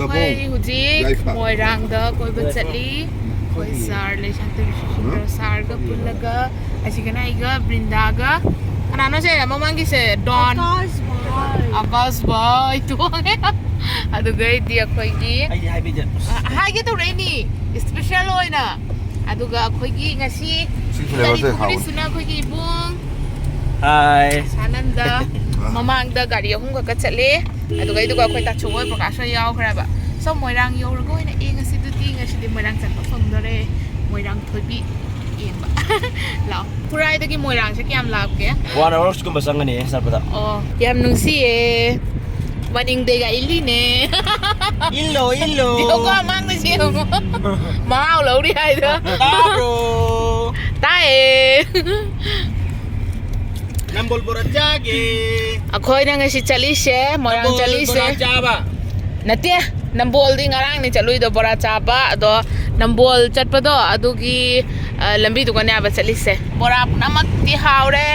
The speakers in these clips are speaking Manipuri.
ꯑꯩꯈꯣꯏ ꯍꯧꯖꯤꯛ ꯃꯣꯏꯔꯥꯡꯗ ꯀꯣꯏꯕ ꯆꯠꯂꯤ ꯑꯩꯈꯣꯏ ꯁꯥꯔ ꯂꯩꯁꯥꯡꯊꯦꯝ ꯁꯥꯔꯒ ꯄꯨꯜꯂꯒ ꯑꯁꯤꯒꯅ ꯑꯩꯒ ꯕ꯭ꯔꯤꯟꯗꯥꯒ ꯀꯅꯥꯅꯣ ꯁꯦ ꯃꯃꯥꯡꯒꯤꯁꯦ ꯗꯣꯟ ꯑꯀꯥꯁ ꯚꯥꯏ ꯇꯣꯡꯉꯦ ꯑꯗꯨꯒꯩꯗꯤ ꯑꯩꯈꯣꯏꯒꯤ ꯍꯥꯏꯒꯦ ꯇꯧꯔꯛꯏꯅꯤ ꯏꯁꯄꯦꯁꯦꯜ ꯑꯣꯏꯅ ꯑꯗꯨꯒ ꯑꯩꯈꯣꯏꯒꯤ ꯉꯁꯤ ꯄꯨꯔꯤꯁꯤꯅ ꯑꯩꯈꯣꯏꯒꯤ ꯏꯕꯨꯡ ꯁꯥꯅꯟꯗ ꯃꯃꯥꯡꯗ ꯒꯥꯔꯤ 3 ꯈꯛꯀ ꯆꯠꯂꯦ ꯑꯗꯨꯒ ꯑꯩꯈꯣꯏ ꯇꯥꯆꯧ ꯍꯣꯏ ꯄ꯭ꯔꯀꯥꯁ ꯍꯣꯏ ꯌꯥꯎꯈ꯭ꯔꯦꯕ ꯁꯣ ꯃꯣꯏꯔꯥꯡ ꯌꯧꯔꯒ ꯑꯣꯏꯅ ꯉꯁꯤꯗꯨꯗꯤ ꯉꯁꯤꯗꯤ ꯃꯣꯏꯔꯥꯡ ꯆꯠꯄ ꯐꯪꯗꯣꯔꯦ ꯃꯣꯏꯔꯥꯡ ꯊꯣꯏꯕꯤ ꯌꯦꯡꯕ ꯂꯥꯛꯑꯣ ꯈꯨꯔꯥꯏꯗꯒꯤ ꯃꯣꯏꯔꯥꯡꯁꯦ ꯀꯌꯥꯝ ꯂꯥꯞꯀꯦ 1 hours ꯀꯨꯝꯕ ꯆꯪꯒꯅꯤ ꯆꯠꯄꯗ ꯑꯣ ꯌꯥꯝ ꯅꯨꯡꯁꯤꯌꯦ ꯃꯅꯤꯡꯗꯩꯒ ꯏꯜꯂꯤꯅꯦ illo ꯗꯤꯌꯣꯀꯣ ꯑꯃꯥꯡꯅ ꯁꯦꯡꯉꯣ ꯃꯍꯥꯎ ꯂꯧꯔꯤ ꯍꯥꯏꯗꯣ tabro ꯇꯥꯏꯌꯦ nambol bora chage ꯑꯩꯈꯣꯏꯅ ꯉꯁꯤ ꯆꯠꯂꯤꯁꯦ ꯃꯣꯏꯔꯥꯡ ꯆꯠꯂꯤꯁꯦ chaba ꯅꯠꯇꯦ ꯅꯝꯕꯣꯜꯗꯤ ꯉꯔꯥꯡꯅꯤ ꯆꯠꯂꯨꯏꯗꯣ ꯕꯣꯔꯥ ꯆꯥꯕ ꯑꯗꯣ ꯅꯝꯕꯣꯜ ꯆꯠꯄꯗꯣ ꯑꯗꯨꯒꯤ ꯂꯝꯕꯤꯗꯨꯒꯅꯦꯕ ꯆꯠꯂꯤꯁꯦ ꯕꯣꯔꯥ ꯄꯨꯝꯅꯃꯛꯇꯤ ꯍꯥꯎꯔꯦ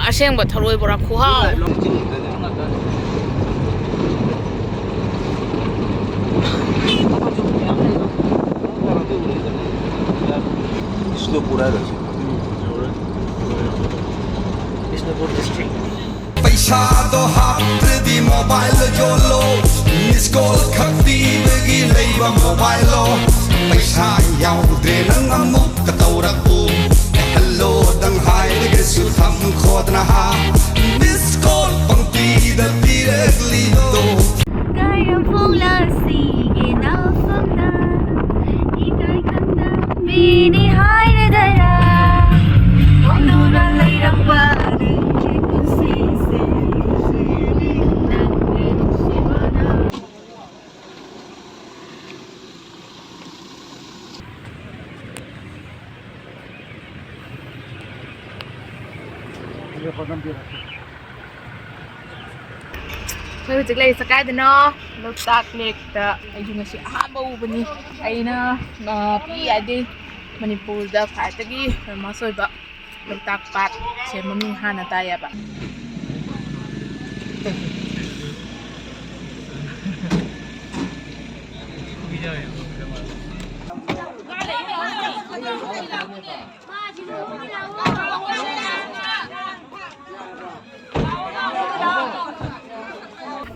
ꯑꯁꯦꯡꯕ ꯊꯔꯣꯏ ꯕꯣꯔꯥ ꯈꯨꯍꯥꯎ Bishnupur district पैसादो हात्रदी मोबाइल जोलो मिस कॉल खक्ति बेगी लेबा मोबाइलो पैसा याउद्रे नंग अमुक कतौरकु हेलो दंग हाइगे सु थम खोदना हा मिस कॉल पंक्ति द डायरेक्टली दो Kayang pula sige na funda Ikay kanda Binihay na dala Ano na layrang balik ꯑꯩꯈꯣꯏ ꯍꯧꯖꯤꯛ ꯂꯩꯔꯤꯁꯦ ꯀꯥꯏꯗꯅꯣ ꯂꯣꯛꯇꯥꯛ ꯂꯦꯛꯇ ꯑꯩꯁꯨ ꯉꯁꯤ ꯑꯍꯥꯟꯕ ꯎꯕꯅꯤ ꯑꯩꯅ ꯄꯤꯛꯏꯉꯩꯗꯤ ꯃꯅꯤꯄꯨꯔꯗ ꯈ꯭ꯋꯥꯏꯗꯒꯤ ꯐꯦꯃꯁ ꯑꯣꯏꯕ ꯂꯣꯛꯇꯥꯛ ꯄꯥꯠꯁꯦ ꯃꯃꯤꯡ ꯍꯥꯟꯅ ꯇꯥꯏꯌꯦꯕ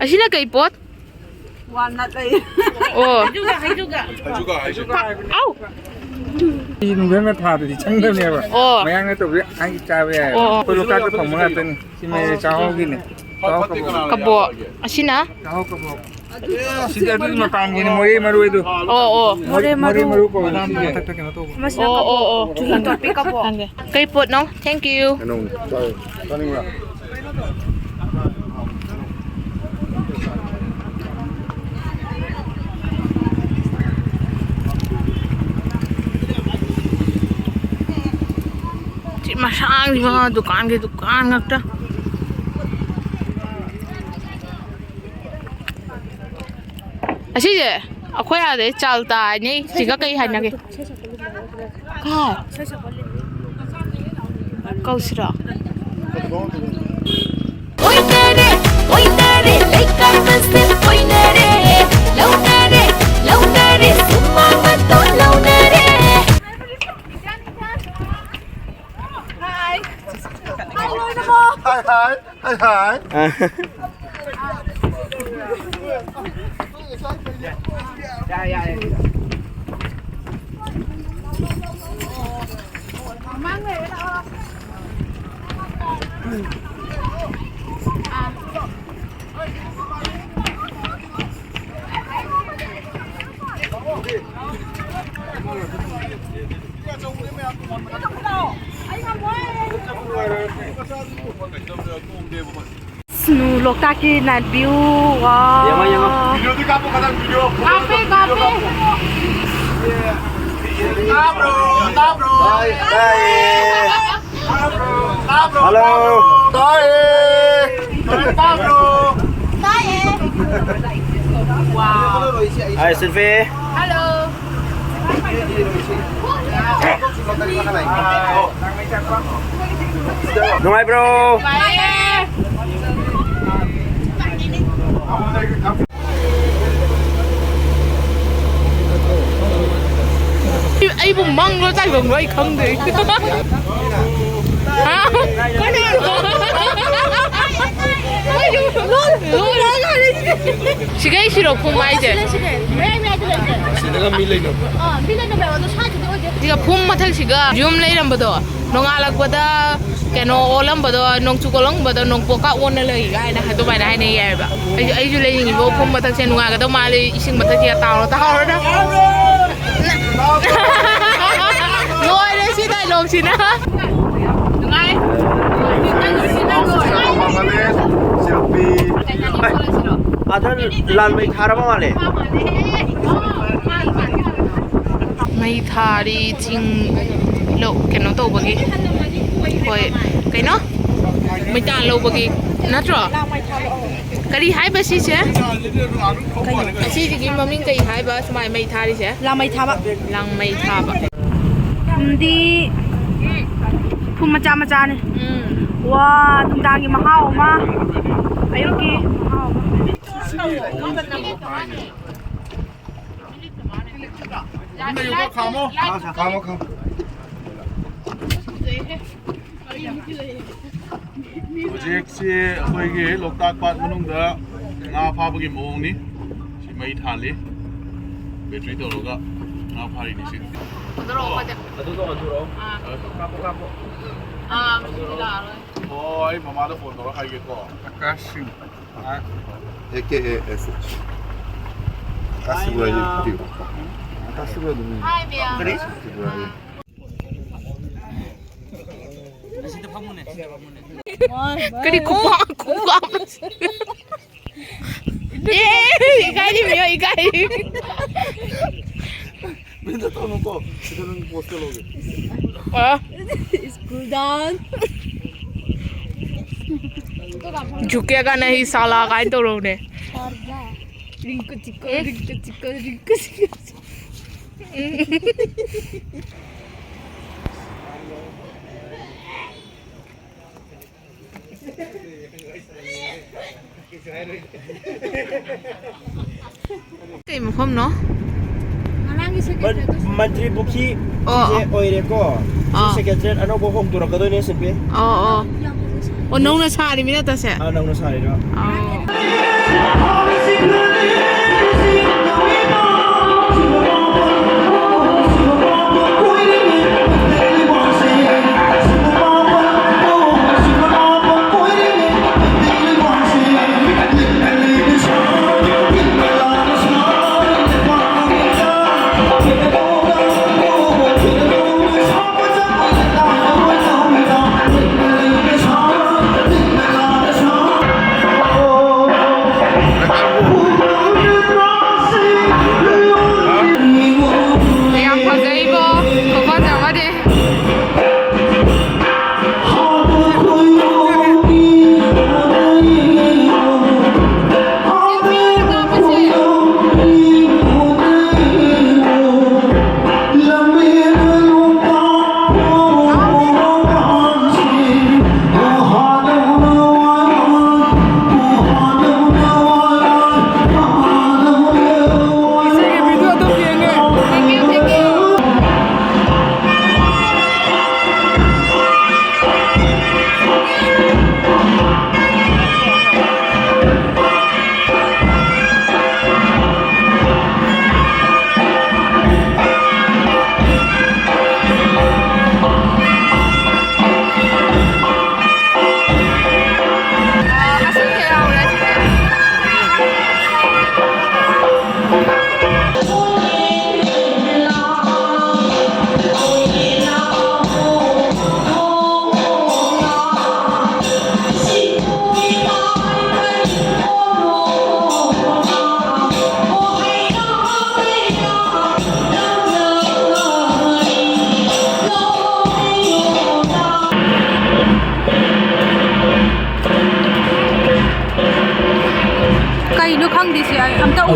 ꯑꯁꯤꯅ ꯀꯩ ꯄꯣꯠ Walnut ay ꯑꯣ ꯑꯥꯎ ꯅꯨꯡꯊꯪꯅ ꯊꯥꯗꯗꯤ ꯆꯪꯗꯕꯅꯦꯕ ꯑꯣ ꯃꯌꯥꯡꯅ ꯇꯧꯕꯗꯤ ꯑꯩ ꯆꯥꯕ ꯌꯥꯏ ꯑꯩꯈꯣꯏ ꯂꯣꯛꯇꯥꯛꯇ ꯐꯪꯕ ꯉꯥꯛꯇꯅꯤ ꯁꯤ ꯃꯩ ꯆꯥꯛꯍꯥꯎꯒꯤꯅꯤ ꯆꯥꯛꯍꯥꯎ ꯀꯕꯣꯛ ꯀꯕꯣꯛ ꯑꯁꯤꯅ ꯆꯥꯛꯍꯥꯎ ꯀꯕꯣꯛ ꯁꯤꯗꯤ ꯑꯗꯨꯒꯤ ꯃꯄꯥꯟꯒꯤꯅꯤ ꯃꯣꯔꯦ ꯃꯔꯣꯏꯗꯣ ꯑꯣ ꯃꯣꯔꯦ ꯃꯔꯨ ꯀꯧꯏ ꯁꯤꯁꯦ ꯃꯊꯛꯇ ꯀꯩꯅꯣ ꯇꯧꯕ ꯑꯣ ꯀꯩ ꯄꯣꯠꯅꯣ ꯊꯦꯡꯛ ꯌꯨ ꯆꯥꯅꯤꯡꯕ꯭ꯔꯥ ꯃꯁꯥꯡꯁꯤꯃ ꯗꯨꯀꯥꯟꯒꯤ ꯗꯨꯀꯥꯟ ꯉꯥꯛꯇ ꯑꯁꯤꯁꯦ ꯑꯩꯈꯣꯏ ꯑꯥꯗꯩ ꯆꯥꯜ ꯇꯥꯅꯤ ꯁꯤꯒ ꯀꯩ ꯍꯥꯏꯅꯒꯦ ꯀꯧꯁꯤꯔꯣ Oinere, oinere, leikar beste oinere Launere, launere, sumamato launere Lokaki night view. Wow. video di kapo kadang video Kape. tabro halo tabro Wow. hai selfie Halo. Numai bro Bye. ꯑꯩꯕꯨ ꯃꯪꯂꯣ ꯇꯥꯏꯕꯪꯂꯣ ꯑꯩ ꯈꯪꯗꯦ 시계시로 폼마이제 Sinaga milay no. 지가 폼 마탈시가 줌 레이람버도 농알락보다 keno olam bado nong chukolong bado nong poka wona lei gai na hadu bai na hai nei yai ba ai ju le ning bo phom matak chen nga ga do ma le ising matak ya taw da da loi le si dai long si na ngai Adan lal mai thara ma male. mai thari ching lo keno to bagi hoi kaino mai ta lo bagi natro kari hai ba si se si ji maming kai hai ba sumai mai thari se lang may thaba lang mai tha ba di phum macha macha ni wa tungdangi mahau ma ayuki mahau ꯍꯧꯖꯤꯛꯁꯤ ꯑꯩꯈꯣꯏꯒꯤ ꯂꯣꯛꯇꯥꯛ ꯄꯥꯠ ꯃꯅꯨꯡꯗ ꯉꯥ ꯐꯥꯕꯒꯤ ꯃꯑꯣꯡꯅꯤ ꯁꯤ ꯃꯩ ꯊꯥꯜꯂꯤ ꯕꯦꯇ꯭ꯔꯤ ꯇꯧꯔꯒ ꯉꯥ ꯐꯥꯔꯤꯅꯤ ꯁꯤ Adudo aduro. Kapo kapo. ꯑꯣ ꯑꯩ ꯃꯃꯥꯗ ꯐꯣꯟ ꯇꯧꯔ ꯍꯥꯏꯒꯦꯀꯣ ꯑꯀꯥꯁ ꯁꯤꯡ AKA SH. Kasigurai Dio. Kasigurai Dio. Kani? kari kuwa ikai ni mio ikai Minta tolong kok. Sekarang post lagi. screw down झुकेगा नहीं साला काय तो रोने rinko chiko rinko chiko rinko chiko cái một hôm nó Menteri Bukhi Oh. je oire ko. Oh. Secretary ano ko hong tura kadoi ne sepe. oh nong na sa ni mina ta se Anang nasari do. yang pakai bo kok ada apa deh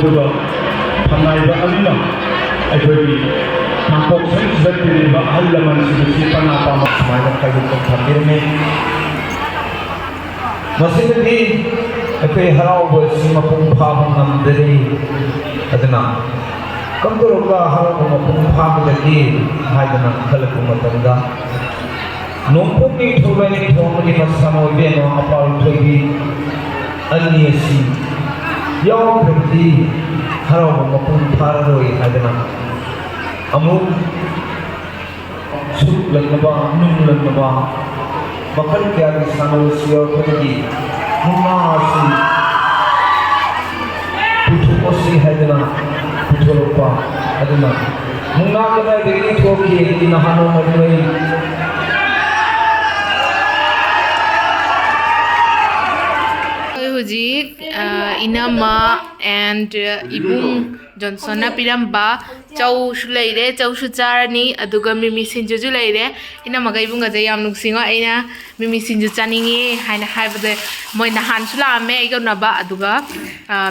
ꯑꯗꯨꯒ ꯐꯝꯅꯥꯏꯕ ꯑꯗꯨꯅ ꯑꯩꯈꯣꯏꯒꯤ ꯃꯥꯡꯄꯣꯛ ꯁꯪꯁꯤꯗ ꯇꯤꯜꯂꯤꯕ ꯑꯍꯜ ꯂꯃꯟꯁꯤꯡꯁꯤ ꯄꯅꯥ ꯄꯥꯝꯕ ꯁꯨꯃꯥꯏꯅ ꯈꯥꯏꯗꯣꯛꯄ ꯊꯝꯕꯤꯔꯝꯃꯤ ꯃꯁꯤꯗꯗꯤ ꯑꯩꯈꯣꯏ ꯍꯔꯥꯎꯕ ꯑꯁꯤ ꯃꯄꯨꯡ ꯐꯥꯕ ꯉꯝꯗꯔꯤ ꯑꯗꯨꯅ ꯀꯝꯗꯧꯔꯒ ꯍꯔꯥꯎꯕ ꯃꯄꯨꯡ ꯐꯥꯕꯗꯒꯤ ꯍꯥꯏꯗꯅ ꯈꯜꯂꯛꯄ ꯃꯇꯝꯗ ꯅꯣꯡꯄꯣꯛ ꯅꯤꯡꯊꯧ ꯂꯥꯏꯅꯤꯡꯊꯧ ꯑꯃꯒꯤ ꯃꯁꯥꯃꯛ ꯑꯄꯥꯎ ꯊꯣꯏꯕꯤ ꯑꯅꯤ ꯑꯁꯤ ꯌꯥꯎꯈ꯭ꯔꯕꯗꯤ ꯍꯔꯥꯎꯕ ꯃꯄꯨꯡ ꯐꯥꯔꯔꯣꯏ ꯍꯥꯏꯗꯅ ꯑꯃꯨꯛ ꯁꯨꯛꯂꯛꯅꯕ ꯅꯨꯡꯂꯛꯅꯕ ꯃꯈꯜ ꯀꯌꯥꯒꯤ ꯁꯥꯟꯅꯕꯁꯤ ꯌꯥꯎꯔꯛꯄꯗꯒꯤ ꯃꯨꯛꯅꯥ ꯑꯁꯤ ꯄꯨꯊꯣꯛꯑꯁꯤ ꯍꯥꯏꯗꯅ ꯄꯨꯊꯣꯔꯛꯄ ꯑꯗꯨꯅ ꯃꯨꯛꯅꯥ ꯀꯗꯥꯏꯗꯒꯤ ꯊꯣꯛꯈꯤ ꯅꯍꯥꯟ ꯃꯗꯨꯃꯩ ꯍꯧꯖꯤꯛ ꯏꯅꯝꯃ and ibung Johnsonna piramba chausu leire chausu charani aduga mimi sinjuju leire inammaga ibunga je yam nungsingo aina mimi sinju chaningi haina haibade moi nahan su laame aigonaba aduga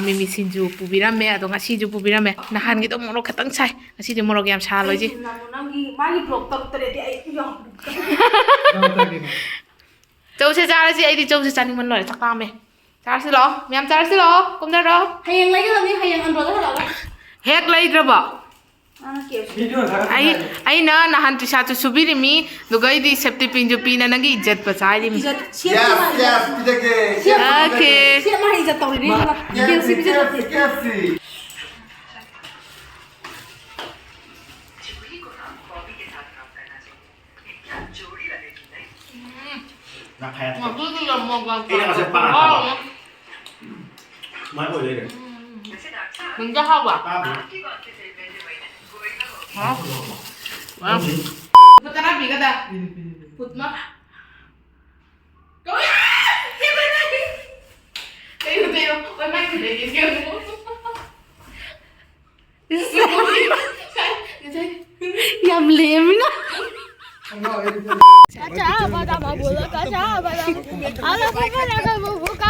mimi sinju pubirame adu ngasi ju pubirame nahan gi to morok khatang sai ngasi de morok yam sa loji nangi magi blog tok tere ai yo chausu charasi ai di chausu chaning man loi chakame charsi lo miam charsi lo kumda ro hayang lagi lagi hayang andro da hala hek laidraba ana ke aina nahan tisa tu subirimi dugai di septi pinju pina nangi ijat pasarim pidake. okay siapa hari jatuh ini KFC bisa KFC. mình cho không à? Hả? Wow. Nó cái gì cái ta? Phụt mất. Coi. Tiêu, quay máy để gì kêu. Yam lem na. Kaca pada mabul, kaca pada. Ala apa nak buka?